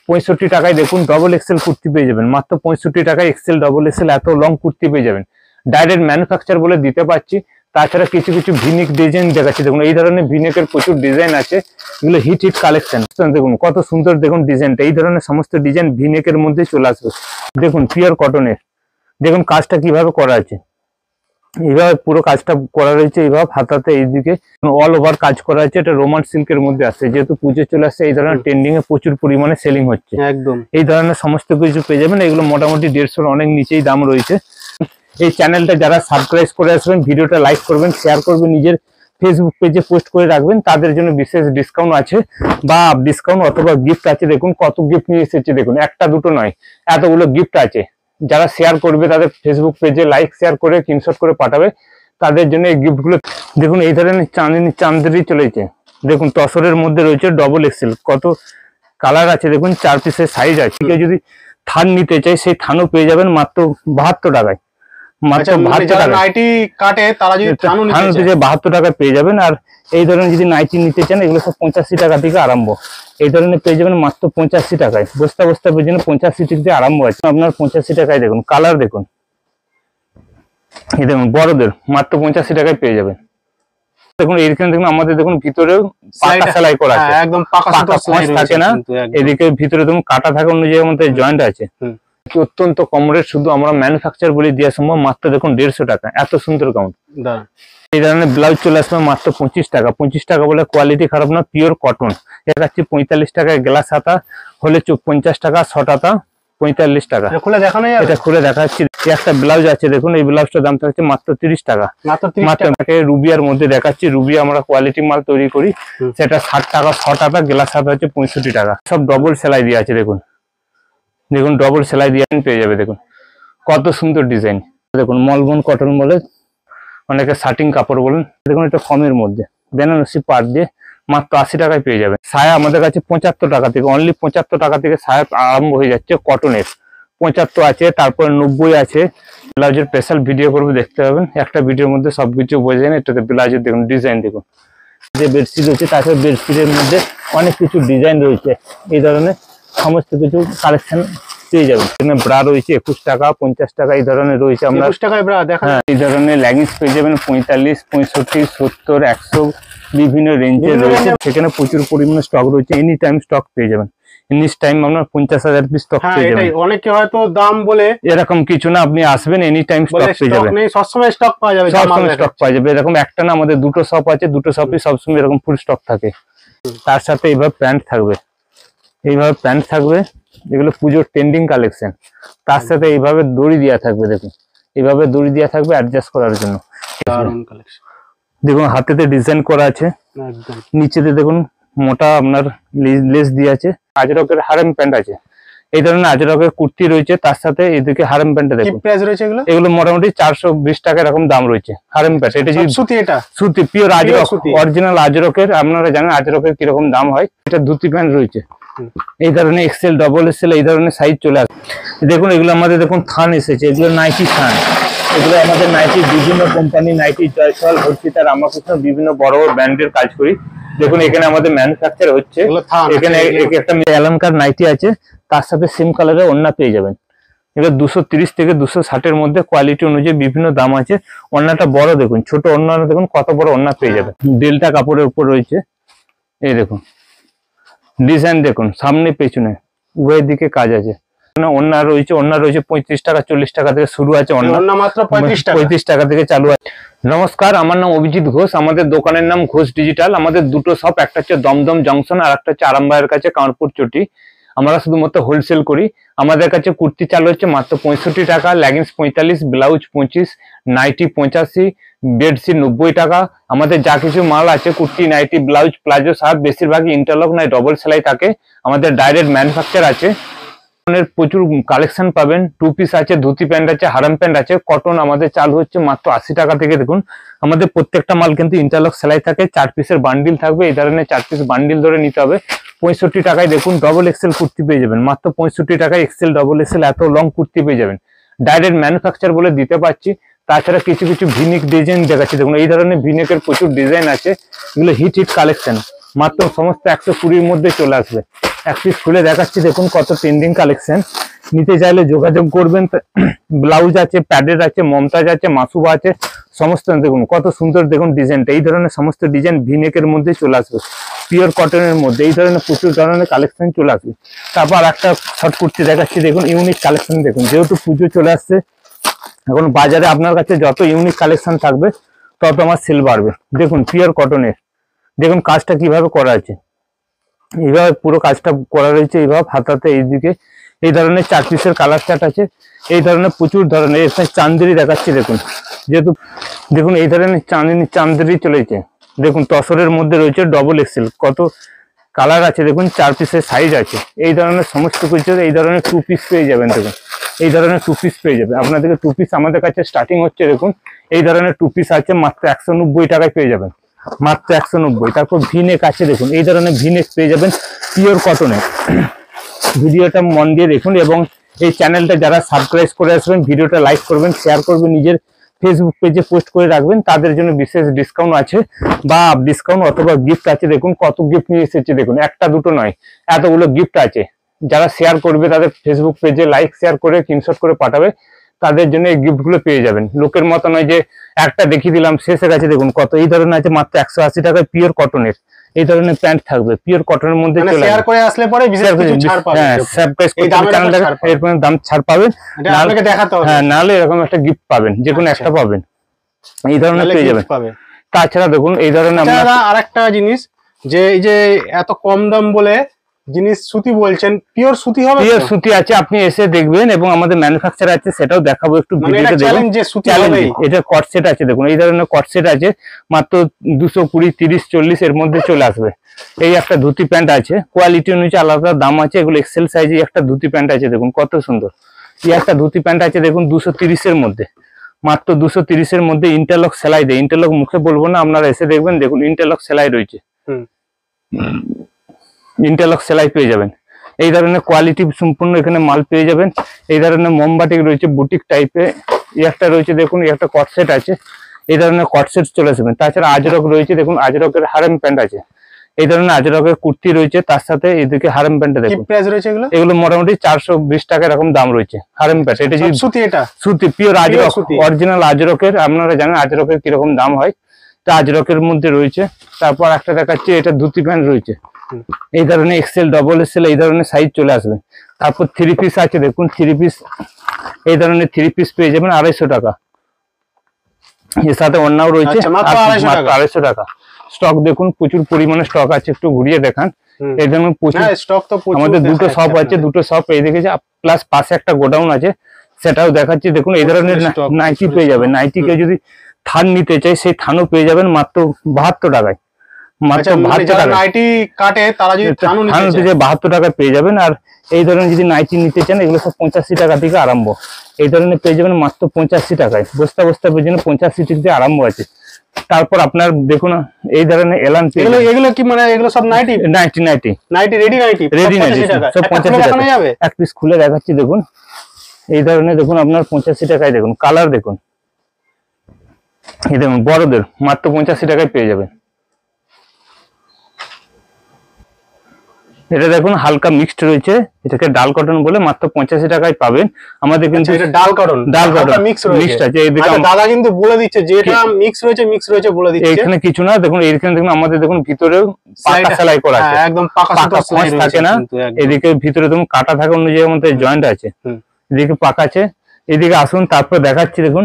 65 টাকায় দেখুন double XL kurti পেয়ে যাবেন, মাত্র 65 টাকায় এক্সেল ডবল এক্সেল এত লং কুর্তি পেয়ে যাবেন, ডাইরেক্ট ম্যানুফ্যাকচার বলে দিতে পারছি। তাছাড়া কিছু কিছু ভিনিক ডিজাইন দেখাচ্ছি, দেখুন এই ধরনের ভিনেকের প্রচুর ডিজাইন আছে, এগুলো হিট কালেকশন। দেখুন কত সুন্দর, দেখুন ডিজাইনটা, এই ধরনের সমস্ত ডিজাইন ভিনেকের মধ্যে চলে আসবে। দেখুন পিওর কটনের, দেখুন কাজটা কিভাবে করা আছে, এইভাবে পুরো কাজটা করা রয়েছে, এইভাবে হাতাতে এইদিকে অল ওভার কাজ করা আছে। এটা রোমান সিল্কের মধ্যে আসছে, যেহেতু পুজো চলে আসছে এই ধরনের ট্রেন্ডিং এ প্রচুর পরিমাণে সেলিং হচ্ছে। একদম এই ধরনের সমস্ত কিছু পেয়ে যাবেন, এগুলো মোটামুটি 150-এর অনেক নিচেই দাম রয়েছে। এই চ্যানেলটা যারা সাবস্ক্রাইব করে আসবেন, ভিডিওটা লাইক করবেন, শেয়ার করবেন, নিজের ফেসবুক পেজে পোস্ট করে রাখবেন, তাদের জন্য বিশেষ ডিসকাউন্ট আছে বা ডিসকাউন্ট অথবা গিফট আছে। দেখুন কত গিফট নিয়ে এসেছে, দেখুন একটা দুটো নয়, এতগুলো গিফট আছে। যারা শেয়ার করবে তাদের ফেসবুক পেজে লাইক শেয়ার করে স্ক্রিনশট করে পাঠাবে, তাদের জন্য এই গিফটগুলো। দেখুন এই ধরনের চাঁদেরই চলেছে, দেখুন তসরের মধ্যে রয়েছে ডবল এক্সেল, কত কালার আছে দেখুন, 4 পিসের সাইজ আছে। কেউ যদি থান নিতে চাই সেই থানও পেয়ে যাবেন মাত্র 72 টাকায়, মাত্র 72 টাকায় পেয়ে যাবেন। আর এই ধরনের যদি নাইটি নিতে চান, এগুলো সব 85 টাকা থেকে আরম্ভ, এই ধরনের পেয়ে যাবেন মাত্র 85 টাকায়। বস্তা বস্তা পেয়ে যাবেন 85 থেকে আরম্ভ আছে আপনার 85 টাকায়। দেখুন কালার দেখুন, এই দেখুন বড়দের মাত্র 85 টাকায় পেয়ে যাবেন। দেখুন এইখানে দেখুন আমাদের দেখুন ভিতরেও পাকা সেলাই করা আছে, একদম পাকা থাকে না, এদিকে ভিতরে দেখুন কাটা থাকে, অন্য জায়গার মধ্যে জয়েন্ট আছে। অত্যন্ত কম রেট, শুধু আমরা ম্যানুফ্যাকচার বলে দেওয়া সম্ভব, মাত্র দেখুন 150 টাকা, এত সুন্দর কাউন্ট। এই ধরনের ব্লাউজ চলে আসবে মাত্র 25 টাকা। 25 টাকা বলে কোয়ালিটি খারাপ না, পিওর কটন। দেখাচ্ছি 45 টাকায় গ্লাস হাতা হলে 50 টাকা, 6 টাকা 45 টাকা। এটা খুলে দেখাচ্ছি, একটা ব্লাউজ আছে দেখুন, এই ব্লাউজটার দাম থাকছে মাত্র 30 টাকা। মাত্র রুবিয়ার মধ্যে দেখাচ্ছি, রুবিয়া আমরা কোয়ালিটি মাল তৈরি করি, সেটা 60 টাকা, 6 টাকা, গ্লাস হাতা হচ্ছে 65 টাকা। সব ডবল সেলাই দিয়ে আছে, দেখুন দেখুন ডবল সেলাই দিয়ে পেয়ে যাবে। দেখুন কত সুন্দর ডিজাইন, দেখুন মলবন কটন বলে, অনেকে শার্টিং কাপড় বলেন। দেখুন এটা কমের মধ্যে বেনারসি পাট দিয়ে মাত্র 80 টাকায় পেয়ে যাবে। সায়া আমাদের কাছে 75 টাকা থেকে, অনলি 75 টাকা থেকে সায়া আরম্ভ হয়ে যাচ্ছে কটনের। 75 আছে, তারপরে 90 আছে। ব্লাউজের স্পেশাল ভিডিও করবো, দেখতে পাবেন, একটা ভিডিওর মধ্যে সবকিছু বোঝা যায় না। এটাতে ব্লাউজের দেখুন ডিজাইন, দেখুন যে বেডশিট রয়েছে, তাছাড়া বেডশিটের মধ্যে অনেক কিছু ডিজাইন রয়েছে, এই ধরনের সমস্ত কিছু কালেকশন পেয়ে যাবেন। ব্রা রয়েছে 21 টাকা, 50 টাকা, এই ধরনের রয়েছে। আমরা এই ধরনের লেগিংস পেয়ে যাবেন 45, 65, 70, 100 বিভিন্ন রেঞ্জে রয়েছে। সেখানে প্রচুর পরিমাণে স্টক রয়েছে, এনি টাইম স্টক পেয়ে যাবেন। এনি টাইম আপনার 50,000 পিস স্টক পেয়ে যাবেন। অনেকে হয়তো দাম বলে, এরকম কিছু না, আপনি আসবেন এনি টাইম স্টক পেয়ে যাবেন, সবসময় স্টক পাওয়া যাবে, সবসময় স্টক পাওয়া যাবে। এরকম একটা না, আমাদের দুটো শপ আছে, দুটো শপই সবসময় এরকম ফুল স্টক থাকে। তার সাথে এইভাবে প্যান্ট থাকবে, এইভাবে প্যান্ট থাকবে, এগুলো পুজোর ট্রেন্ডিং কালেকশন। তার সাথে এইভাবে দড়ি দেওয়া থাকবে, দেখুন এইভাবে দড়ি দেওয়া থাকবে অ্যাডজাস্ট করার জন্য। দেখুন হাতেতে ডিজাইন করা আছে, নিচেতে দেখুন মোটা আপনার লেস দিয়ে আছে। আজরকের হারেম প্যান্ট আছে, এই ধরনের আজরকের কুর্তি রয়েছে, তার সাথে এদিকে হারেম প্যান্ট দেখুন। এগুলো মোটামুটি 420 টাকা এরকম দাম রয়েছে হারেম প্যান্ট। এটা সুতি, এটা সুতি পিওর আজরক, অরিজিনাল আজরকের। আপনারা জানেন আজরকের কিরকম দাম হয়। এটা ধুতি প্যান্ট রয়েছে, এই ধরনের এক্সেল, ডবল এক্সেল, এই ধরনের সাইজ চলে আসে। দেখুন এগুলো আমাদের দেখুন থান এসেছে, এগুলো নাইটি থান। এগুলো আমাদের নাইটি বিভিন্ন কোম্পানি, নাইটি জয়সওয়াল, হর্ষিতা, রামকৃষ্ণ, বিভিন্ন বড় বড় ব্র্যান্ডের কাজ করি। দেখুন এখানে আমাদের ম্যানুফ্যাকচার হচ্ছে। এখানে একটা এলামকার নাইটি আছে, তার সাথে সেম কালারের ওড়না পেয়ে যাবেন। এগুলো 230 থেকে 260-এর মধ্যে, কোয়ালিটি অনুযায়ী বিভিন্ন দাম আছে। ওড়নাটা বড় দেখুন, ছোট ওড়না দেখুন কত বড় ওড়না পেয়ে যাবেন। ডেল্টা কাপড়ের উপর রয়েছে, এই দেখুন ডিজাইন দেখুন, সামনে পেছনে উভয় দিকে কাজ আছে। ওড়না রয়েছে, ওড়না রয়েছে 35 টাকা, 40 টাকা থেকে শুরু আছে, ওড়না মাত্র 35 টাকা থেকে চালু আছে। নমস্কার, আমার নাম অভিজিৎ ঘোষ, আমাদের দোকানের নাম ঘোষ ডিজিটাল। আমাদের দুটো শপ, একটা হচ্ছে দমদম জংশন আর একটা হচ্ছে আরামবাগের কাছে কামারপুর চটি। আমরা শুধুমাত্র হোলসেল করি। আমাদের কাছে কুর্তি চালু হচ্ছে মাত্র 65 টাকা, লেগিংস 45, ব্লাউজ 25, নাইটি 85, বেডশিট 90 টাকা। আমাদের যা কিছু মাল আছে, kurti, nighty, blouse, palazzo, shirt, বেশিরভাগই ইন্টারলক নয় ডবল সেলাই থাকে। আমাদের ডাইরেক্ট ম্যানুফ্যাকচার আছে, প্রচুর কালেকশন পাবেন। 2 পিস আছে, ধুতি প্যান্ট আছে, হারাম প্যান্ট আছে। কটন আমাদের চালু হচ্ছে মাত্র 80 টাকা থেকে। দেখুন আমাদের প্রত্যেকটা মাল কিন্তু ইন্টারলক সেলাই থাকে, 4 পিসের বান্ডিল থাকবে, এই ধরনের 4 পিস বান্ডিল ধরে নিতে হবে। 65 টাকায় দেখুন ডবল এক্সেল কুর্তি পেয়ে যাবেন, মাত্র 65 টাকায় এক্সেল ডবল এক্সেল এত লং কুর্তি পেয়ে যাবেন, ডাইরেক্ট ম্যানুফ্যাকচার বলে দিতে পারছি। তাছাড়া কিছু কিছু ভিনিক ডিজাইন দেখাচ্ছি, দেখুন এই ধরনের ভিনিকের প্রচুর ডিজাইন আছে, এগুলো হিট কালেকশন, মাত্র সমস্ত 120-র মধ্যে চলে আসবে। এক পিস খুলে দেখাচ্ছি, দেখুন কত ট্রেন্ডিং কালেকশন। নিতে চাইলে যোগাযোগ করবেন। ব্লাউজ আছে, প্যাডের আছে, মমতাজ আছে, মাসুবা আছে, সমস্ত দেখুন কত সুন্দর দেখুন ডিজাইনটা। এই ধরনের সমস্ত ডিজাইন ভিনেকের মধ্যে চলে আসবে, পিওর কটনের মধ্যে এই ধরনের প্রচুর ধরনের কালেকশন চলে আসবে। তারপর একটা শর্ট কুর্তি দেখাচ্ছি, দেখুন ইউনিক কালেকশন। দেখুন যেহেতু পুজো চলে আসছে, এখন বাজারে আপনার কাছে যত ইউনিক কালেকশন থাকবে তত আমার সেল বাড়বে। দেখুন পিওর কটনের, দেখুন কাজটা কিভাবে করা আছে, এইভাবে পুরো কাজটা করা রয়েছে। এইভাবে হাতাতে এইদিকে এই ধরনের 4 পিসের কালার চার্ট আছে। এই ধরনের প্রচুর ধরনের এখানে চান্দেরি দেখাচ্ছি। দেখুন যেহেতু দেখুন এই ধরনের চান্দেরি চলেছে। দেখুন তসরের মধ্যে রয়েছে ডবল এক্সেল, কত কালার আছে দেখুন, 4 পিসের সাইজ আছে। এই ধরনের সমস্ত কিছু এই ধরনের 2 পিস পেয়ে যাবেন। দেখুন এই ধরনের 2 পিস পেয়ে যাবে আপনাদেরকে। 2 পিস আমাদের কাছে স্টার্টিং হচ্ছে, দেখুন এই ধরনের 2 পিস আছে মাত্র 190 টাকায় পেয়ে যাবেন, মাত্র 190। তারপর ভিনেক আছে, দেখুন এই ধরনের ভিনেক পেয়ে যাবেন পিওর কটনে। ভিডিওটা মন দিয়ে দেখুন এবং এই চ্যানেলটা যারা সাবস্ক্রাইব করে আসবেন, ভিডিওটা লাইক করবেন, শেয়ার করবেন, নিজের ফেসবুক পেজে পোস্ট করে রাখবেন, তাদের জন্য বিশেষ ডিসকাউন্ট আছে বা ডিসকাউন্ট অথবা গিফট আছে। দেখুন কত গিফট নিয়ে এসেছে, দেখুন একটা দুটো নয়, এতগুলো গিফট আছে। যারা শেয়ার করবে তাদের ফেসবুক পেজে লাইক শেয়ার করে স্ক্রিনশট করে পাঠাবে, তাদের জন্য এই গিফটগুলো পেয়ে যাবেন। লোকের মতো নয় যে একটা দেখিয়ে দিলাম শেষে গেছে। দেখুন কত এই ধরনের আছে মাত্র 180 টাকায় পিওর কটনের। এই ধরনের প্যান্ট থাকবে পিওর কটনের মধ্যে, শেয়ার করে আসলে পরে বিশেষ কিছু ছাড় পাবেন। হ্যাঁ সাবস্ক্রাইব করে চ্যানেলটাকে এরপর দাম ছাড় পাবেন, আপনাকে দেখাতে হবে। হ্যাঁ নালে এরকম একটা গিফট পাবেন, যে কোনো একটা পাবেন, এই ধরনের পেয়ে যাবেন। তাছাড়া দেখুন এই ধরনের আপনারা আরেকটা জিনিস, যে এই যে এত কম দাম বলে জিনিস সুতি বলছেন, পিওর সুতি হবে? পিওর সুতি আছে, আপনি এসে দেখবেন এবং আমাদের ম্যানুফ্যাকচার আছে, সেটাও দেখাবো একটু ভিডিওতে দেখুন। এটা কট সেট আছে, দেখুন এই ধরনের কট সেট আছে মাত্র 220, 30, 40 এর মধ্যে চলে আসবে। এই একটা ধুতি প্যান্ট আছে, কোয়ালিটি অনুযায়ী আলাদা দাম আছে। এগুলো এক্সেল সাইজে একটা ধুতি প্যান্ট আছে, দেখুন কত সুন্দর। এই একটা ধুতি প্যান্ট আছে দেখুন 230 এর মধ্যে, মাত্র 230 এর মধ্যে। ইন্টারলক সেলাই দেয়, ইন্টারলক মুখে বলবো না, আপনারা এসে দেখবেন। দেখুন ইন্টারলক সেলাই রয়েছে, ইন্টারলক সেলাই পেয়ে যাবেন। এই ধরনের কোয়ালিটি সম্পূর্ণ এখানে মাল পেয়ে যাবেন। এই ধরনের মোমবাটিক রয়েছে বুটিক টাইপে। এই একটা রয়েছে দেখুন, এই একটা কট সেট আছে, এই ধরনের কট সেট চলে আসবেন। তাছাড়া আজরক রয়েছে, দেখুন আজরকের হারেম প্যান্ট আছে। এই ধরনের আজরকের কুর্তি রয়েছে, তার সাথে এদিকে হারেম প্যান্টটা দেখুন। প্রাইস রয়েছে এগুলো? এগুলো মোটামুটি 420 টাকা এরকম দাম রয়েছে হারেম প্যান্ট। এটা যদি সুতি, এটা সুতি পিওর আজরক, অরিজিনাল আজরকের। আপনারা জানেন আজরকের কিরকম দাম হয়, তা আজরকের মধ্যে রয়েছে। তারপর একটা দেখাচ্ছি, এটা ধুতি প্যান্ট রয়েছে, এই ধরনের এক্সেল, ডবল এক্সেল এই ধরনের সাইজ চলে আসবে। তারপর 3 পিস আছে, দেখুন 3 পিস, এই ধরনের 3 পিস পেয়ে যাবেন 250 টাকা। এর সাথে অন্যও রয়েছে মাত্র 250 টাকা। স্টক দেখুন প্রচুর পরিমাণে স্টক আছে, একটু ঘুরিয়ে দেখান। এই ধরনের প্রচুর স্টক তো আমাদের দুটো শপ আছে, দুটো শপ এইদিকে প্লাস পাশে একটা গোডাউন আছে, সেটাও দেখাচ্ছি। দেখুন এই ধরনের নাইটি পেয়ে যাবেন। নাইটি কে যদি থান নিতে চাই, সেই থানও পেয়ে যাবেন মাত্র 72 টাকায়। মাত্র 72 টাকা নাইটি কাটে, তারা যদি থানও নিতে চায় 72 টাকায় পেয়ে যাবেন। আর এই ধরনের যদি নাইটি নিতে চান, এগুলো সব 85 টাকা থেকে আরম্ভ। এই ধরনের পেয়ে যাবেন মাত্র 85 টাকায়। বস্তা বস্তা পেয়ে যাবেন 85 থেকে আরম্ভ আছে। তারপর আপনার দেখুন এই ধরনের এলান, এগুলো কি মানে এগুলো সব nighty nighty nighty nighty ready nighty সব 85 টাকা। এক পিস খুলে দেখাচ্ছি, দেখুন এই ধরনের দেখুন আপনার 85 টাকায়। দেখুন কালার দেখুন, এই দেখুন বড়দের মাত্র 85 টাকায় পেয়ে যাবেন। এটা দেখুন হালকা মিক্সড রয়েছে, এটাকে ডাল কটন বলে, মাত্র 85 টাকায় পাবেন আমাদের। কিন্তু এটা ডাল কটন মিক্সড আছে। এইদিকে দাদা কিন্তু বলে দিচ্ছে যে এটা মিক্স রয়েছে বলে দিচ্ছে। এখানে কিছু না, দেখুন এইখানে দেখুন আমাদের দেখুন ভিতরেও পাকা সেলাই করা আছে, একদম পাকা সেলাই থাকে না। এদিকে ভিতরে দেখুন কাটা থাকে, অন্য জায়গার মধ্যে জয়েন্ট আছে, এদিকে পাকা আছে। এদিকে আসুন, তারপর দেখাচ্ছি। দেখুন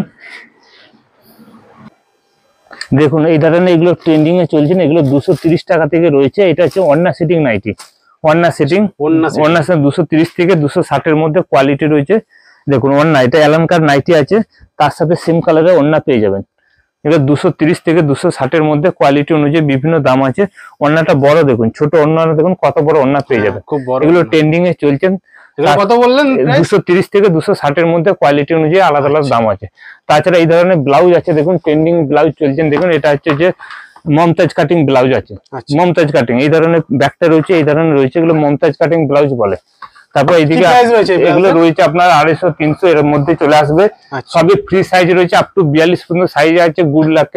দেখুন এই ধরনের এগুলো ট্রেন্ডিং এ চলছে না, এগুলো 230 টাকা থেকে রয়েছে। এটা হচ্ছে ওন্না সিটিং নাইটি, ওন্না সিটিং, ওন্না 230 থেকে 260 এর মধ্যে কোয়ালিটি রয়েছে। দেখুন ওন্না, এটা এলানকার নাইটি আছে, তার সাথে সেম কালারের ওন্না পেয়ে যাবেন। এটা 230 থেকে 260 এর মধ্যে কোয়ালিটি অনুযায়ী বিভিন্ন দাম আছে। ওন্নাটা বড় দেখুন, ছোট ওন্না দেখুন কত বড় ওন্না পেয়ে যাবেন। এগুলো ট্রেন্ডিং এ চলছে। কত বললেন? 230 থেকে 260 এর মধ্যে কোয়ালিটি অনুযায়ী আলাদা আলাদা দাম আছে। তাছাড়া এই ধরনের ব্লাউজ আছে, দেখুন ট্রেন্ডিং ব্লাউজ চলছেন। দেখুন এটা হচ্ছে যে মমতাজ কাটিং ব্লাউজ আছে, মমতাজ কাটিং এই ধরনের ব্যাগটা রয়েছে, এই ধরনের রয়েছে, এগুলো মমতাজ কাটিং ব্লাউজ বলে। তারপর এইদিকে এগুলো রয়েছে আপনার 250, 300 এর মধ্যে চলে আসবে। সবই ফ্রি সাইজ রয়েছে, আপ টু 42 পর্যন্ত সাইজ আছে। গুড লাক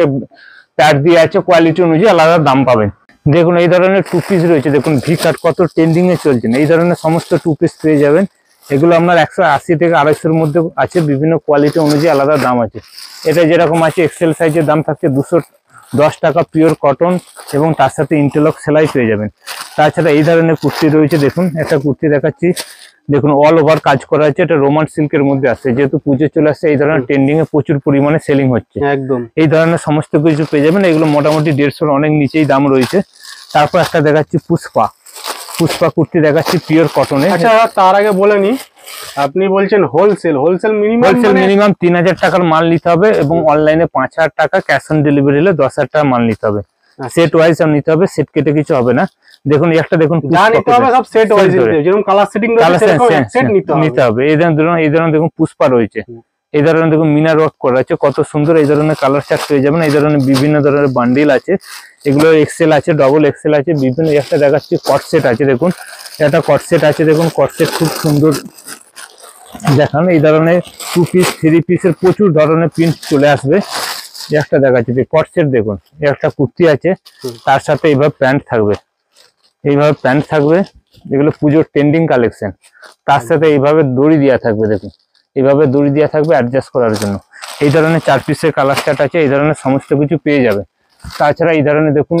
প্যাড দিয়ে আছে, কোয়ালিটি অনুযায়ী আলাদা দাম পাবেন। দেখুন এই ধরনের টু পিস রয়েছে, দেখুন ভি কাট কত ট্রেন্ডিং এ চলছে। এই ধরনের সমস্ত টু পিস পেয়ে যাবেন। এগুলো আপনার 180 থেকে 250-এর মধ্যে আছে, বিভিন্ন কোয়ালিটি অনুযায়ী আলাদা দাম আছে। এটা যেরকম আছে এক্সেল সাইজের দাম থাকছে 210 টাকা পিওর কটন, এবং তার সাথে ইন্টারলক সেলাই পেয়ে যাবেন। তাছাড়া এই ধরনের কুর্তি রয়েছে, দেখুন একটা কুর্তি দেখাচ্ছি, দেখুন অল ওভার কাজ করা আছে, এটা রোমান সিল্কের মধ্যে আসছে, যেহেতু পুজো চলে আসছে এই ধরনের ট্রেন্ডিং এ প্রচুর পরিমাণে সেলিং হচ্ছে। একদম এই ধরনের সমস্ত কিছু পেয়ে যাবেন। এগুলো মোটামুটি 150-এর অনেক নিচেই দাম রয়েছে। তারপর একটা দেখাচ্ছি পুষ্পা কুর্তি দেখাচ্ছি পিওর কটনে। আচ্ছা তার আগে বলে নি, আপনি বলছেন হোলসেল মিনিমাম 3000 টাকার মাল নিতে হবে, এবং অনলাইনে 5000 টাকা, ক্যাশ অন ডেলিভারি হলে 10,000 টাকা মাল নিতে হবে। সেট ওয়াইজ নিতে হবে, সেট কেটে কিছু হবে না। দেখুন একটা দেখুন সেট ওয়াইজ যেরকম কালার সেটিং নিতে হবে। এই ধরনের দেখুন পুষ্পা রয়েছে, এই ধরনের দেখুন মিনার ওয়ার্ক করা আছে, কত সুন্দর। এই ধরনের কালার চার্ট পেয়ে যাবেন। এই ধরনের বিভিন্ন ধরনের বান্ডিল আছে, এগুলো এক্সেল আছে, ডবল এক্সেল আছে, বিভিন্ন। একটা দেখাচ্ছি কট সেট আছে, দেখুন একটা কট সেট আছে, দেখুন কট সেট খুব সুন্দর দেখান। এই ধরনের 2 পিস 3 পিসের প্রচুর ধরনের প্রিন্ট চলে আসবে। একটা দেখাচ্ছি কট সেট, দেখুন একটা কুর্তি আছে, তার সাথে এইভাবে প্যান্ট থাকবে, এগুলো পুজোর ট্রেন্ডিং কালেকশন। তার সাথে এইভাবে দড়ি দেওয়া থাকবে, দেখুন এইভাবে দড়ি দেওয়া থাকবে অ্যাডজাস্ট করার জন্য। এই ধরনের 4 পিসের কালার চার্ট আছে, এই ধরনের সমস্ত কিছু পেয়ে যাবে। তাছাড়া এই ধরনের দেখুন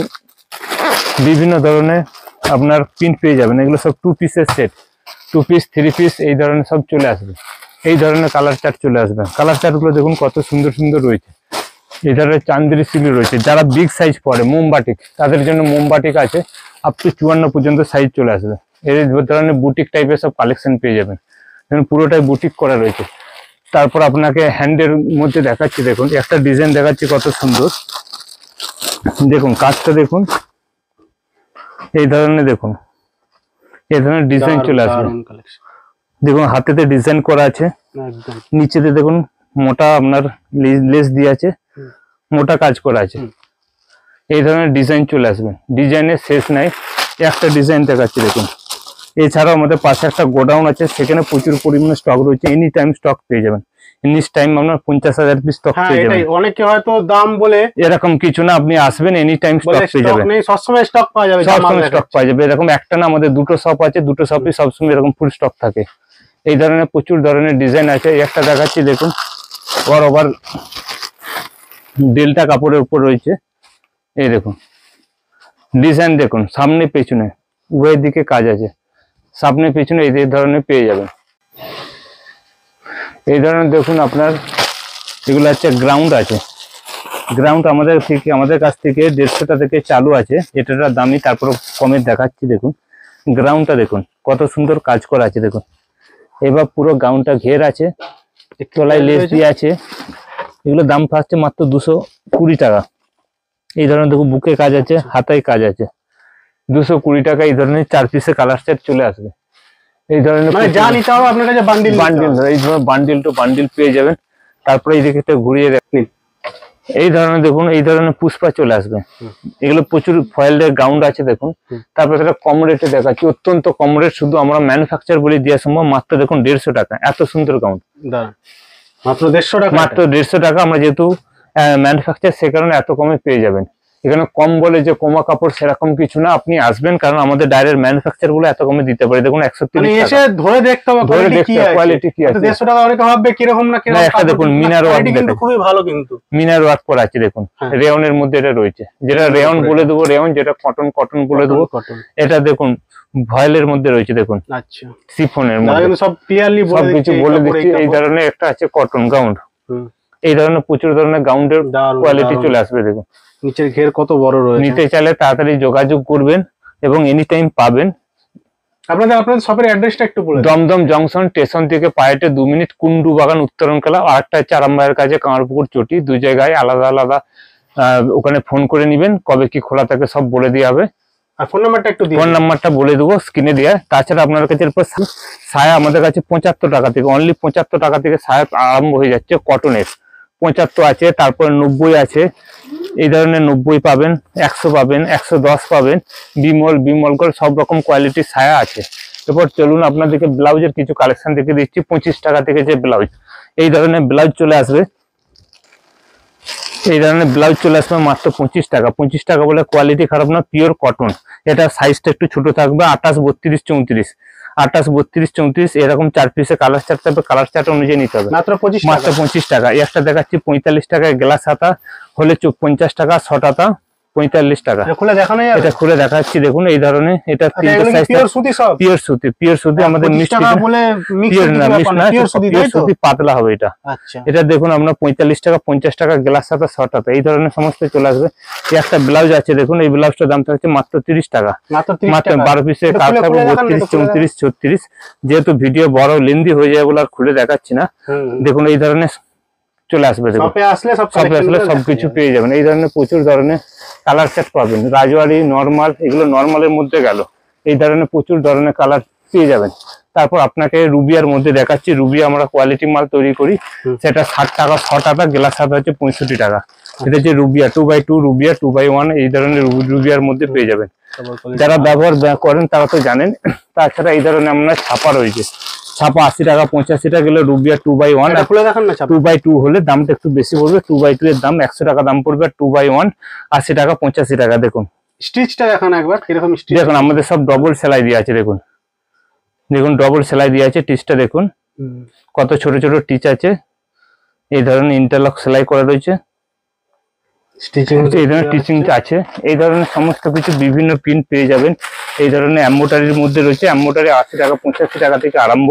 বিভিন্ন ধরনের আপনার প্রিন্ট পেয়ে যাবেন। এগুলো সব 2 পিসের সেট, 2 পিস 3 পিস এই ধরনের সব চলে আসবে। এই ধরনের কালার চার্ট চলে আসবে। কালার চার্টগুলো দেখুন কত সুন্দর সুন্দর রয়েছে। এই ধরনের চান্দেরি সিলি রয়েছে, যারা বিগ সাইজ পরে মোমবাটিক, তাদের জন্য মোমবাটিক আছে, আপ টু 54 পর্যন্ত সাইজ চলে আসবে। এই ধরনের বুটিক টাইপের সব কালেকশন পেয়ে যাবেন, দেখুন পুরোটাই বুটিক করা রয়েছে। তারপর আপনাকে হ্যান্ডের মধ্যে দেখাচ্ছি, দেখুন একটা ডিজাইন দেখাচ্ছি কত সুন্দর, দেখুন কাজটা দেখুন। এই ধরনের দেখুন এই ধরনের ডিজাইন চলে আসবে, দেখুন হাতেতে ডিজাইন করা আছে, নিচেতে দেখুন মোটা আপনার লেস দিয়ে আছে, মোটা কাজ করা আছে। এই ধরনের ডিজাইন চলে আসবে, ডিজাইনের শেষ নাই। একটা ডিজাইন দেখাচ্ছি দেখুন। এছাড়াও আমাদের পাশে একটা গোডাউন আছে, সেখানে প্রচুর পরিমাণে স্টক রয়েছে, এনি টাইম স্টক পেয়ে যাবেন। এনি টাইম আপনার 50,000 পিস স্টক পেয়ে যাবেন। অনেকে হয়তো দাম বলে এরকম কিছু না, আপনি আসবেন এনি টাইম স্টক পেয়ে যাবেন, সবসময় স্টক পাওয়া যাবে, সবসময় স্টক পাওয়া যাবে। এরকম একটা না, আমাদের 2টো শপ আছে, 2টো শপই সবসময় এরকম ফুল স্টক থাকে। এই ধরনের প্রচুর ধরনের ডিজাইন আছে। একটা দেখাচ্ছি দেখুন, ওভার ডেল্টা কাপড়ের উপর রয়েছে। এই দেখুন ডিজাইন, দেখুন সামনে পেছনে উভয় দিকে কাজ আছে, সামনে পেছনে এই ধরনের পেয়ে যাবেন। এই ধরনের দেখুন আপনার এগুলো হচ্ছে গ্রাউন্ড আছে, গ্রাউন্ড আমাদের কাছ থেকে 150 থেকে চালু আছে, এটার দামি তারপর কমে দেখাচ্ছি। দেখুন গ্রাউন্ডটা দেখুন কত সুন্দর কাজ করা আছে, দেখুন এবার পুরো গ্রাউন্ডটা ঘের আছে, তলায় লেস দিয়ে আছে। এগুলো দাম থাকছে মাত্র 220 টাকা। এই ধরনের দেখুন বুকে কাজ আছে, হাতায় কাজ আছে, 220 টাকা। এই ধরনের 4 পিসের কালার সেট চলে আসবে। এই ধরনের যা নিতে হবে আপনার কাছে বান্ডিল, এই ধরনের বান্ডিল টু বান্ডিল পেয়ে যাবেন। তারপরে এই দিকে ঘুরিয়ে দেখুন, এই ধরনের দেখুন এই ধরনের পুষ্পা চলে আসবে। এগুলো প্রচুর ফয়েলের গ্রাউন্ড আছে, দেখুন। তারপরে সেটা কম রেটে দেখাচ্ছি, অত্যন্ত কম রেট, শুধু আমরা ম্যানুফ্যাকচার বলে দেওয়া সম্ভব। মাত্র দেখুন 150 টাকা, এত সুন্দর গ্রাউন্ড, মাত্র 150 টাকা। মাত্র 150 টাকা। আমরা যেহেতু ম্যানুফ্যাকচার, সে কারণে এত কমে পেয়ে যাবেন। এখানে কম বলে যে কমা কাপড় সেরকম কিছু না, আপনি আসবেন, কারণ আমাদের ডাইরেক্ট ম্যানুফ্যাকচার গুলো এত কমে দিতে পারে। দেখুন 130 এসে ধরে দেখতে হবে কোয়ালিটি কি আছে। 150 টাকা অনেকে ভাববে কিরকম না কিরকম। একটা দেখুন মিনার ওয়ার্ক, কিন্তু খুবই ভালো, কিন্তু মিনার ওয়ার্ক করা আছে, দেখুন রেয়নের মধ্যে এটা রয়েছে, যেটা রেয়ন বলে দেবো রেয়ন, যেটা কটন বলে দেবো। এটা দেখুন ভয়েলের মধ্যে রয়েছে, দেখুন আচ্ছা সিফনের মধ্যে, সব ক্লিয়ারলি সবকিছু বলে দিচ্ছি। এই ধরনের একটা আছে কটন গাউন্ড, এই ধরনের প্রচুর ধরনের গাউন্ডের কোয়ালিটি চলে আসবে। দেখুন নিচের ঘের কত বড় রয়েছে, নিতে চাইলে তাড়াতাড়ি যোগাযোগ করবেন এবং এনি টাইম পাবেন। আপনাদের শপের অ্যাড্রেসটা একটু বলে। দমদম জংশন স্টেশন থেকে পায়েটে 2 মিনিট, কুন্ডু বাগান উত্তরণকলা। আর একটা হচ্ছে আরামবাগের কাছে কামারপুকুর চটি, 2 জায়গায় আলাদা আলাদা। ওখানে ফোন করে নিবেন, কবে কি খোলা থাকে সব বলে দেওয়া হবে। আর ফোন নাম্বারটা একটু দিন। ফোন নাম্বারটা বলে দেবো স্ক্রিনে দেওয়া। তাছাড়া আপনার কাছে এরপর সায়া আমাদের কাছে 75 টাকা থেকে, অনলি 75 টাকা থেকে সায়া আরম্ভ হয়ে যাচ্ছে কটনের। 75 আছে, তারপর 90 আছে, এই ধরনের 90 পাবেন, 100 পাবেন, 110 পাবেন, বিমল করে সব রকম কোয়ালিটির সায়া আছে। এরপর চলুন আপনাদেরকে ব্লাউজের কিছু কালেকশন দেখে দিচ্ছি। 25 টাকা থেকে যে ব্লাউজ, এই ধরনের ব্লাউজ চলে আসবে। এই ধরনের ব্লাউজ চলে আসবে মাত্র 25 টাকা। 25 টাকা বলে কোয়ালিটি খারাপ না, পিওর কটন। এটা সাইজটা একটু ছোট থাকবে, 28, 32, 34, 28, 32, 34 এরকম 4 পিসে কালার চার্ট থাকবে। কালার চার্ট অনুযায়ী নিতে হবে। মাত্র 25 টাকা। একটা দেখাচ্ছি 45 টাকায়, গ্লাস হাতা হলে 50 টাকা, শর্ট হাতা 45 টাকা। এটা খুলে দেখাচ্ছি, দেখুন এই ধরনের। এটা পিওর সুতি আমাদের মিষ্টি সুতি পাতলা হবে এটা। এটা দেখুন আপনার 45 টাকা, 50 টাকা, গ্লাস হাতা, শর্ট হাতা এই ধরনের সমস্ত চলে আসবে। একটা ব্লাউজ আছে দেখুন, এই ব্লাউজটার দাম থাকছে মাত্র 30 টাকা। মাত্র 12 পিসে কাজ থাকবে, 32, 34, 36। যেহেতু ভিডিও বড় লেন্দি হয়ে যায় বলে আর খুলে দেখাচ্ছি না। দেখুন এই ধরনের চলে আসবে, শপে আসলে সবকিছু পেয়ে যাবেন। এই ধরনের প্রচুর ধরনের কালার সেট পাবেন। রাজওয়ারি, নরমাল, এগুলো নরমালের মধ্যে গেল। এই ধরনের প্রচুর ধরনের কালার পেয়ে যাবেন। তারপর আপনাকে রুবিয়ার মধ্যে দেখাচ্ছি। রুবিয়া আমরা কোয়ালিটি মাল তৈরি করি, সেটা 60 টাকা, 6 টাকা, গ্লাস হাতা হচ্ছে 65 টাকা। এটা হচ্ছে রুবিয়া 2x2, রুবিয়া 2x1, এই ধরনের রুবিয়ার মধ্যে পেয়ে যাবেন। যারা ব্যবহার করেন তারা তো জানেন। তাছাড়া এই ধরনের আপনার ছাপা রয়েছে। ছাপা 80 টাকা, 85 টাকা গেলে রুবিয়া 2x1। 2x2 হলে দামটা একটু বেশি পড়বে। 2x2 এর দাম 100 টাকা দাম পড়বে। 2x1 80 টাকা, 85 টাকা। দেখুন স্টিচটা দেখুন একবার, কিরকম স্টিচ। দেখুন আমাদের সব ডবল সেলাই দিয়ে আছে। দেখুন ডবল সেলাই দিয়ে আছে। টিচটা দেখুন কত ছোট ছোট টিচ আছে। এই ধরনের ইন্টারলক সেলাই করা রয়েছে। এই ধরনের টিচিং আছে। এই ধরনের সমস্ত কিছু বিভিন্ন প্রিন্ট পেয়ে যাবেন। এই ধরনের এমব্রয়ডারির মধ্যে রয়েছে। এমব্রয়ডারি 80 টাকা, 85 টাকা থেকে আরম্ভ।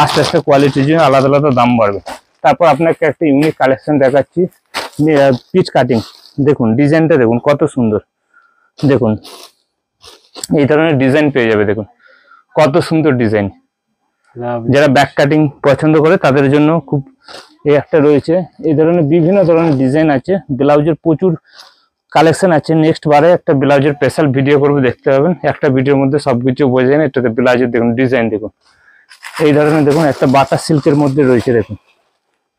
আস্তে আস্তে কোয়ালিটির জন্য আলাদা আলাদা দাম বাড়বে। তারপর আপনাকে একটা ইউনিক কালেকশন দেখাচ্ছি, পিচ কাটিং। দেখুন ডিজাইনটা দেখুন কত সুন্দর। দেখুন এই ধরনের ডিজাইন পেয়ে যাবে। দেখুন কত সুন্দর ডিজাইন। যারা ব্যাক কাটিং পছন্দ করে তাদের জন্য খুব এই একটা রয়েছে। এই ধরনের বিভিন্ন ধরনের ডিজাইন আছে। ব্লাউজের প্রচুর কালেকশন আছে। নেক্সট বারে একটা ব্লাউজের স্পেশাল ভিডিও করবে, দেখতে পাবেন। একটা ভিডিওর মধ্যে সবকিছু বোঝা যায় না। এটাতে ব্লাউজের দেখুন ডিজাইন দেখুন। এই ধরনের দেখুন একটা বাটার সিল্কের মধ্যে রয়েছে। দেখুন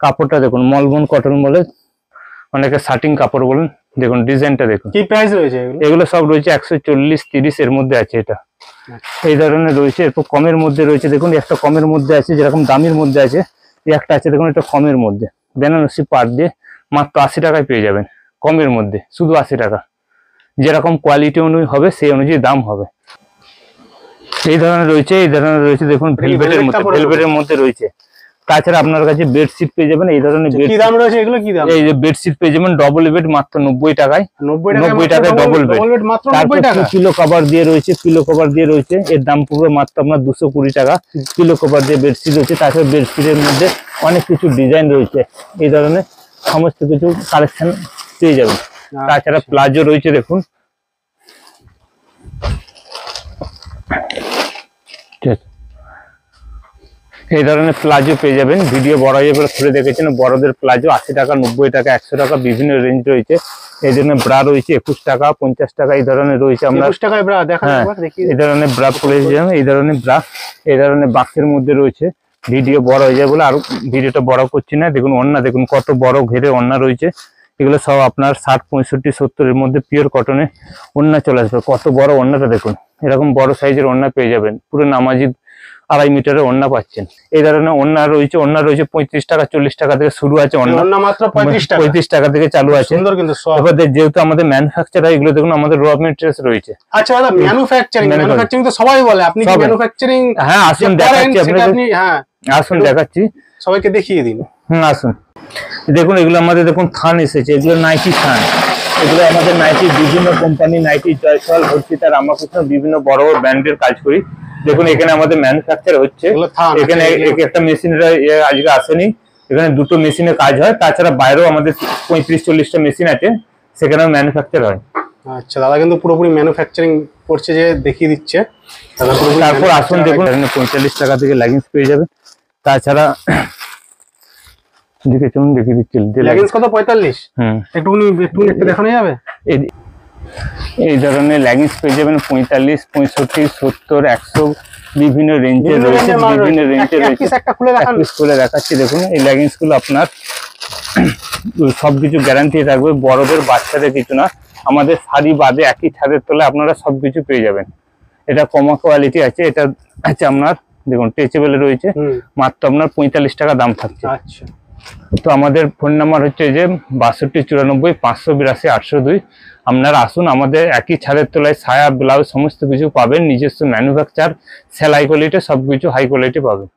কাপড়টা দেখুন, মলমল কটন বলে, অনেকে শার্টিং কাপড় বলেন। দেখুন ডিজাইনটা দেখুন। কি প্রাইস রয়েছে এগুলো? সব রয়েছে 140, 30 এর মধ্যে আছে। এটা এই ধরনের রয়েছে। এরপর কমের মধ্যে রয়েছে। দেখুন একটা কমের মধ্যে আছে, যেরকম দামের মধ্যে আছে। একটা আছে দেখুন, এটা কমের মধ্যে বেনারসি পাট দিয়ে মাত্র 80 টাকায় পেয়ে যাবেন। কমের মধ্যে শুধু 80 টাকা। যেরকম কোয়ালিটি অনুযায়ী হবে সেই অনুযায়ী দাম হবে। এই ধরনের রয়েছে। এই ধরনের রয়েছে দেখুন ভেলভেটের মধ্যে রয়েছে। তাছাড়া আপনার কাছে বেডশিট পেয়ে যাবেন। এই ধরনের কি দাম রয়েছে এগুলো? কি দাম? এই যে বেডশিট পেয়ে যাবেন ডবল বেড মাত্র 90 টাকায়। 90 টাকায় ডবল বেড মাত্র 90 টাকা। পিলো কভার দিয়ে রয়েছে। পিলো কভার দিয়ে রয়েছে। এর দাম পড়বে মাত্র আপনার 220 টাকা। পিলো কভার দিয়ে বেডশিট রয়েছে। তাছাড়া বেডশিটের মধ্যে অনেক কিছু ডিজাইন রয়েছে। এই ধরনের সমস্ত কিছু কালেকশন পেয়ে যাবেন। তাছাড়া প্লাজো রয়েছে। দেখুন এই ধরনের প্লাজো পেয়ে যাবেন। ভিডিও বড় হয়ে গেলে খুলে দেখেছেন। বড়দের প্লাজো 80 টাকা, 90 টাকা, 100 টাকা বিভিন্ন রেঞ্জ রয়েছে। এই ধরনের ব্রা রয়েছে 21 টাকা, 50 টাকা এই ধরনের রয়েছে। আমরা 21 টাকায় ব্রা দেখান একবার দেখি। এই ধরনের ব্রা পরে যাবেন। এই ধরনের ব্রা এই ধরনের বাক্সের মধ্যে রয়েছে। ভিডিও বড় হয়ে যায় বলে আর ভিডিওটা বড় করছি না। দেখুন ওড়না দেখুন কত বড় ঘেরে ওড়না রয়েছে। এগুলো সব আপনার 60, 65, 70 এর মধ্যে পিওর কটনে ওড়না চলে আসবে। কত বড় ওড়নাটা দেখুন। এরকম বড় সাইজের ওড়না পেয়ে যাবেন। পুরো নামাজি 2.5 মিটারের ওড়না পাচ্ছেন। এই ধরনের ওড়না রয়েছে। ওড়না রয়েছে 35 টাকা, 40 টাকা থেকে শুরু আছে। ওড়না মাত্র 35 টাকা থেকে চালু আছে। সুন্দর কিন্তু যেহেতু আমাদের ম্যানুফ্যাকচার এগুলো দেখুন আমাদের র মেটেরিয়ালস রয়েছে। আচ্ছা দাদা, ম্যানুফ্যাকচারিং তো সবাই বলে, আপনি কি ম্যানুফ্যাকচারিং? হ্যাঁ আসুন দেখাচ্ছি আপনাকে। হ্যাঁ আসুন দেখাচ্ছি, সবাইকে দেখিয়ে দিন। আসুন দেখুন। এগুলো আমাদের দেখুন থান এসেছে। এগুলো নাইটি থান। এগুলো আমাদের নাইটি বিভিন্ন কোম্পানি, নাইটি জয়সওয়াল, হর্ষিতা, রামকৃষ্ণ বিভিন্ন বড় বড় ব্র্যান্ডের কাজ করি। দেখুন এখানে আমাদের ম্যানুফ্যাকচার হচ্ছে। এখানে একটা মেশিনের আজকে আসেনি। এখানে দুটো মেশিনে কাজ হয়। তাছাড়া বাইরেও আমাদের 35-40টা মেশিন আছে, সেখানেও ম্যানুফ্যাকচার হয়। আচ্ছা দাদা কিন্তু পুরোপুরি ম্যানুফ্যাকচারিং করছে, যে দেখিয়ে দিচ্ছে। তারপর আসুন দেখুন 45 টাকা থেকে লেগিংস পেয়ে যাবেন। তাছাড়া দেখে চলুন দেখিয়ে দিচ্ছি। লেগিংস কত? 45। একটু দেখানো যাবে? এই ধরনের লেগিংস পেয়ে যাবেন 45, 65, 70, 100 বিভিন্ন রেঞ্জের রয়েছে। বিভিন্ন রেঞ্জের রয়েছে। খুলে দেখাচ্ছি দেখুন। এই লেগিংস গুলো আপনার সবকিছু গ্যারান্টি থাকবে। বড়দের বাচ্চাদের কিছু না। আমাদের শাড়ি বাদে একই ছাদের তলায় আপনারা সবকিছু পেয়ে যাবেন। এটা কমা কোয়ালিটি আছে। এটা আছে আপনার দেখুন টেচেবল রয়েছে। মাত্র আপনার 45 টাকা দাম থাকছে। আচ্ছা তো আমাদের ফোন নাম্বার হচ্ছে যে 6294 582 802। আপনারা আসুন, আমাদের একই ছাদের তলায় সায়া ব্লাউজ সমস্ত কিছু পাবেন, নিজস্ব ম্যানুফ্যাকচার, সেলাই কোয়ালিটি সবকিছু হাই কোয়ালিটি পাবেন।